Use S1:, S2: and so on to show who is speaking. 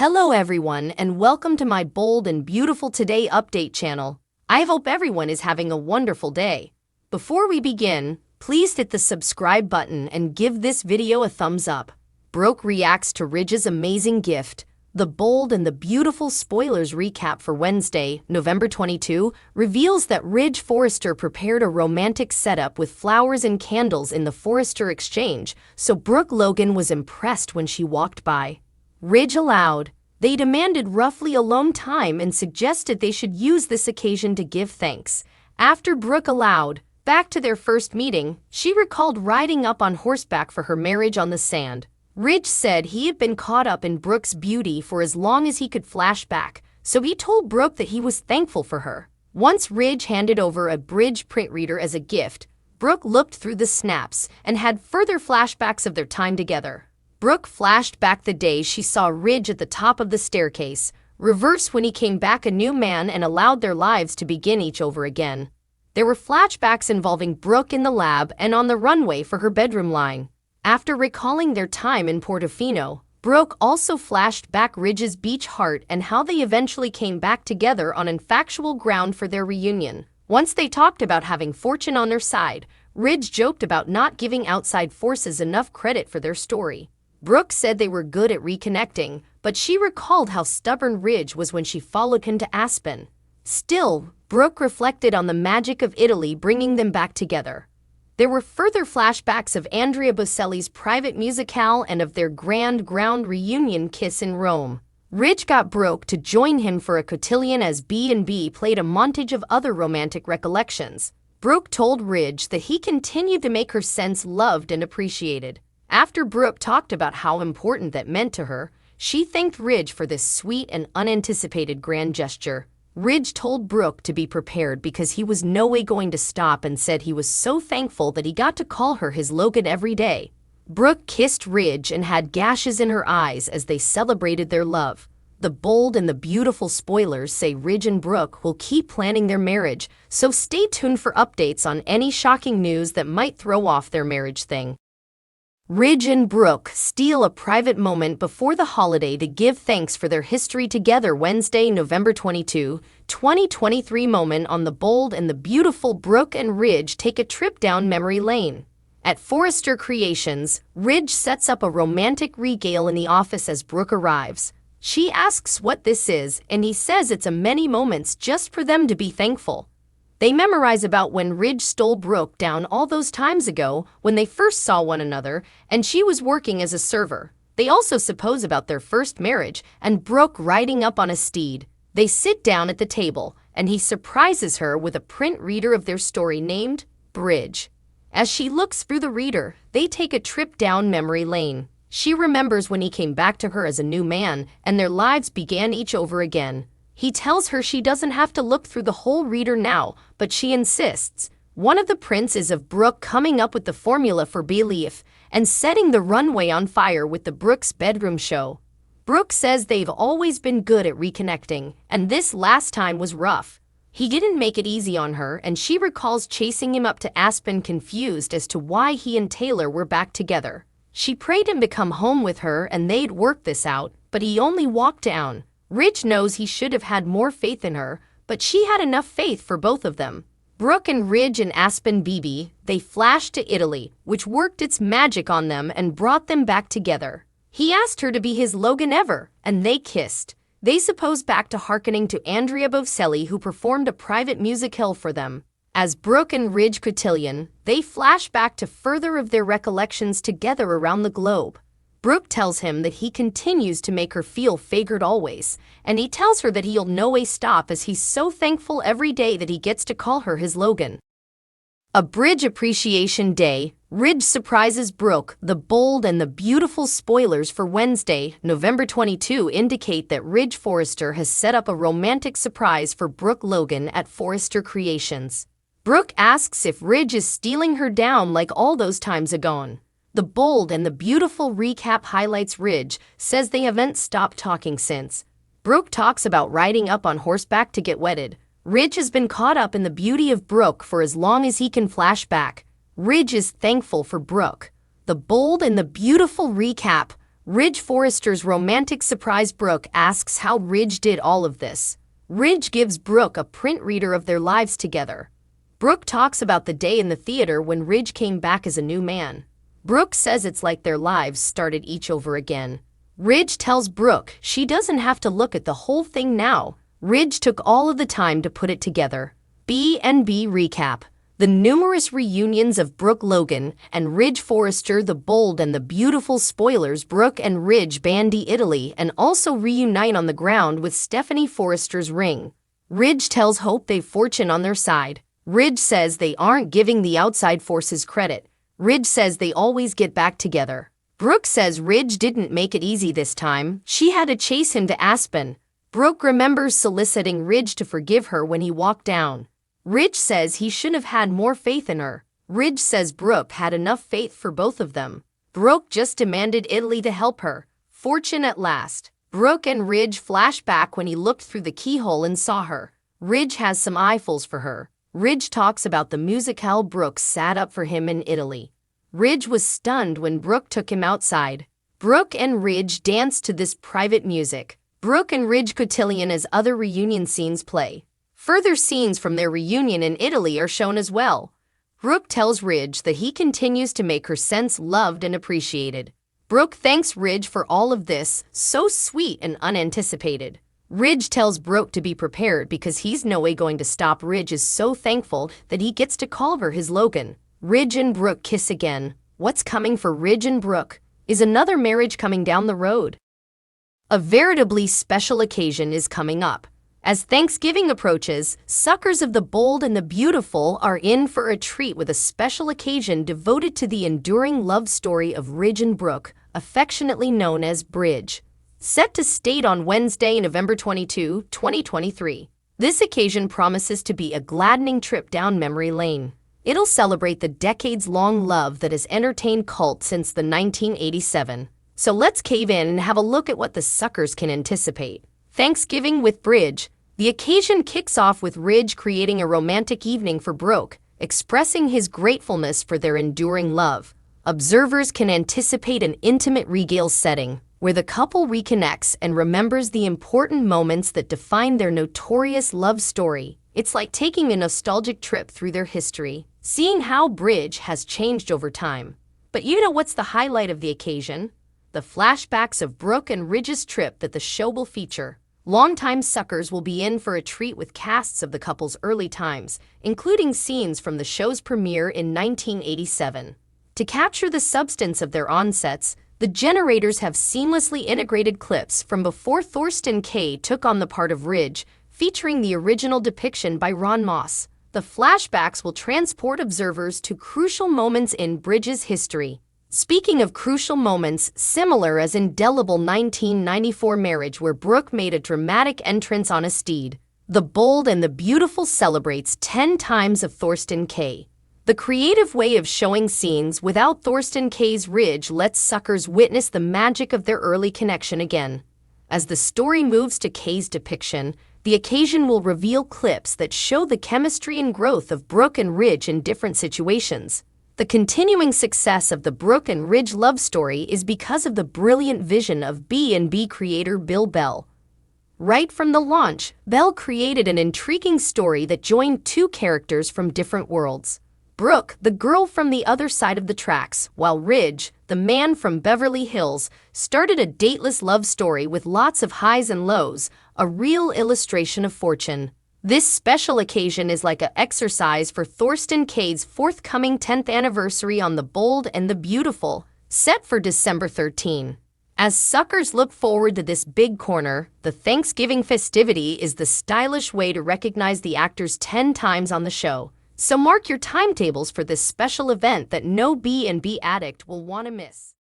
S1: Hello everyone and welcome to my bold and beautiful today update channel. I hope everyone is having a wonderful day. Before we begin, please hit the subscribe button and give this video a thumbs up. Brooke reacts to Ridge's amazing gift. The bold and the beautiful spoilers recap for Wednesday, November 22, reveals that Ridge Forrester prepared a romantic setup with flowers and candles in the Forrester exchange, so Brooke Logan was impressed when she walked by. Ridge allowed. They demanded roughly alone time and suggested they should use this occasion to give thanks. After Brooke allowed, back to their first meeting, she recalled riding up on horseback for her marriage on the sand. Ridge said he had been caught up in Brooke's beauty for as long as he could flash back, so he told Brooke that he was thankful for her. Once Ridge handed over a Bridge print reader as a gift, Brooke looked through the snaps and had further flashbacks of their time together. Brooke flashed back the day she saw Ridge at the top of the staircase, reverse when he came back a new man and allowed their lives to begin each over again. There were flashbacks involving Brooke in the lab and on the runway for her bedroom line. After recalling their time in Portofino, Brooke also flashed back Ridge's beach heart and how they eventually came back together on factual ground for their reunion. Once they talked about having fortune on their side, Ridge joked about not giving outside forces enough credit for their story. Brooke said they were good at reconnecting, but she recalled how stubborn Ridge was when she followed him to Aspen. Still, Brooke reflected on the magic of Italy bringing them back together. There were further flashbacks of Andrea Bocelli's private musicale and of their grand ground reunion kiss in Rome. Ridge got Brooke to join him for a cotillion as B&B played a montage of other romantic recollections. Brooke told Ridge that he continued to make her sense loved and appreciated. After Brooke talked about how important that meant to her, she thanked Ridge for this sweet and unanticipated grand gesture. Ridge told Brooke to be prepared because he was no way going to stop and said he was so thankful that he got to call her his Logan every day. Brooke kissed Ridge and had gashes in her eyes as they celebrated their love. The bold and the beautiful spoilers say Ridge and Brooke will keep planning their marriage, so stay tuned for updates on any shocking news that might throw off their marriage thing. Ridge and Brooke steal a private moment before the holiday to give thanks for their history together Wednesday, November 22, 2023 moment on the bold and the beautiful Brooke and Ridge take a trip down memory lane. At Forrester Creations, Ridge sets up a romantic regale in the office as Brooke arrives. She asks what this is, and he says it's a many moments just for them to be thankful. They memorize about when Ridge stole Brooke down all those times ago when they first saw one another and she was working as a server. They also suppose about their first marriage and Brooke riding up on a steed. They sit down at the table and he surprises her with a print reader of their story named Bridge. As she looks through the reader, they take a trip down memory lane. She remembers when he came back to her as a new man and their lives began each over again. He tells her she doesn't have to look through the whole reader now, but she insists. One of the prints is of Brooke coming up with the formula for belief and setting the runway on fire with the Brooke's bedroom show. Brooke says they've always been good at reconnecting, and this last time was rough. He didn't make it easy on her, and she recalls chasing him up to Aspen confused as to why he and Taylor were back together. She prayed him to come home with her and they'd work this out, but he only walked down. Ridge knows he should have had more faith in her, but she had enough faith for both of them. Brooke and Ridge in Aspen BB, they flashed to Italy, which worked its magic on them and brought them back together. He asked her to be his Logan ever, and they kissed. They suppose back to hearkening to Andrea Bocelli, who performed a private musicale for them. As Brooke and Ridge cotillion, they flash back to further of their recollections together around the globe. Brooke tells him that he continues to make her feel favored always, and he tells her that he'll no way stop as he's so thankful every day that he gets to call her his Logan. A Bridge Appreciation Day, Ridge surprises Brooke. The bold and the beautiful spoilers for Wednesday, November 22 indicate that Ridge Forrester has set up a romantic surprise for Brooke Logan at Forrester Creations. Brooke asks if Ridge is stealing her down like all those times agone. The bold and the beautiful recap highlights Ridge says they haven't stopped talking since. Brooke talks about riding up on horseback to get wedded. Ridge has been caught up in the beauty of Brooke for as long as he can flash back. Ridge is thankful for Brooke. The bold and the beautiful recap Ridge Forrester's romantic surprise. Brooke asks how Ridge did all of this. Ridge gives Brooke a print reader of their lives together. Brooke talks about the day in the theater when Ridge came back as a new man. Brooke says it's like their lives started each over again. Ridge tells Brooke she doesn't have to look at the whole thing now. Ridge took all of the time to put it together. B&B recap. The numerous reunions of Brooke Logan and Ridge Forrester. The bold and the beautiful spoilers. Brooke and Ridge bandy Italy and also reunite on the ground with Stephanie Forrester's ring. Ridge tells Hope they've fortune on their side. Ridge says they aren't giving the outside forces credit. Ridge says they always get back together. Brooke says Ridge didn't make it easy this time. She had to chase him to Aspen. Brooke remembers soliciting Ridge to forgive her when he walked down. Ridge says he should have had more faith in her. Ridge says Brooke had enough faith for both of them. Brooke just demanded Italy to help her. Fortune at last. Brooke and Ridge flash back when he looked through the keyhole and saw her. Ridge has some eyefuls for her. Ridge talks about the musicale Brooke sat up for him in Italy. Ridge was stunned when Brooke took him outside. Brooke and Ridge danced to this private music. Brooke and Ridge cotillion as other reunion scenes play. Further scenes from their reunion in Italy are shown as well. Brooke tells Ridge that he continues to make her sense loved and appreciated. Brooke thanks Ridge for all of this, so sweet and unanticipated. Ridge tells Brooke to be prepared because he's no way going to stop. Ridge is so thankful that he gets to call her his Logan. Ridge and Brooke kiss again. What's coming for Ridge and Brooke? Is another marriage coming down the road? A veritably special occasion is coming up. As Thanksgiving approaches, suckers of the bold and the beautiful are in for a treat with a special occasion devoted to the enduring love story of Ridge and Brooke, affectionately known as Bridge. Set to state on Wednesday, November 22, 2023. This occasion promises to be a gladdening trip down memory lane. It'll celebrate the decades-long love that has entertained cults since the 1987. So let's cave in and have a look at what the suckers can anticipate. Thanksgiving with Bridge. The occasion kicks off with Ridge creating a romantic evening for Brooke, expressing his gratefulness for their enduring love. Observers can anticipate an intimate regale setting, where the couple reconnects and remembers the important moments that define their notorious love story. It's like taking a nostalgic trip through their history, seeing how Bridge has changed over time. But you know what's the highlight of the occasion? The flashbacks of Brooke and Ridge's trip that the show will feature. Longtime suckers will be in for a treat with casts of the couple's early times, including scenes from the show's premiere in 1987. To capture the substance of their onsets, the generators have seamlessly integrated clips from before Thorsten Kaye took on the part of Ridge, featuring the original depiction by Ron Moss. The flashbacks will transport observers to crucial moments in Bridge's history. Speaking of crucial moments, similar as indelible 1994 marriage where Brooke made a dramatic entrance on a steed, The Bold and the Beautiful celebrates 10 times of Thorsten Kaye. The creative way of showing scenes without Thorsten Kaye's Ridge lets suckers witness the magic of their early connection again. As the story moves to Kaye's depiction, the occasion will reveal clips that show the chemistry and growth of Brooke and Ridge in different situations. The continuing success of the Brooke and Ridge love story is because of the brilliant vision of B&B creator Bill Bell. Right from the launch, Bell created an intriguing story that joined two characters from different worlds. Brooke, the girl from the other side of the tracks, while Ridge, the man from Beverly Hills, started a dateless love story with lots of highs and lows, a real illustration of fortune. This special occasion is like an exercise for Thorsten Kaye's forthcoming 10th anniversary on The Bold and the Beautiful, set for December 13. As suckers look forward to this big corner, the Thanksgiving festivity is the stylish way to recognize the actors 10 times on the show. So mark your timetables for this special event that no B&B addict will want to miss.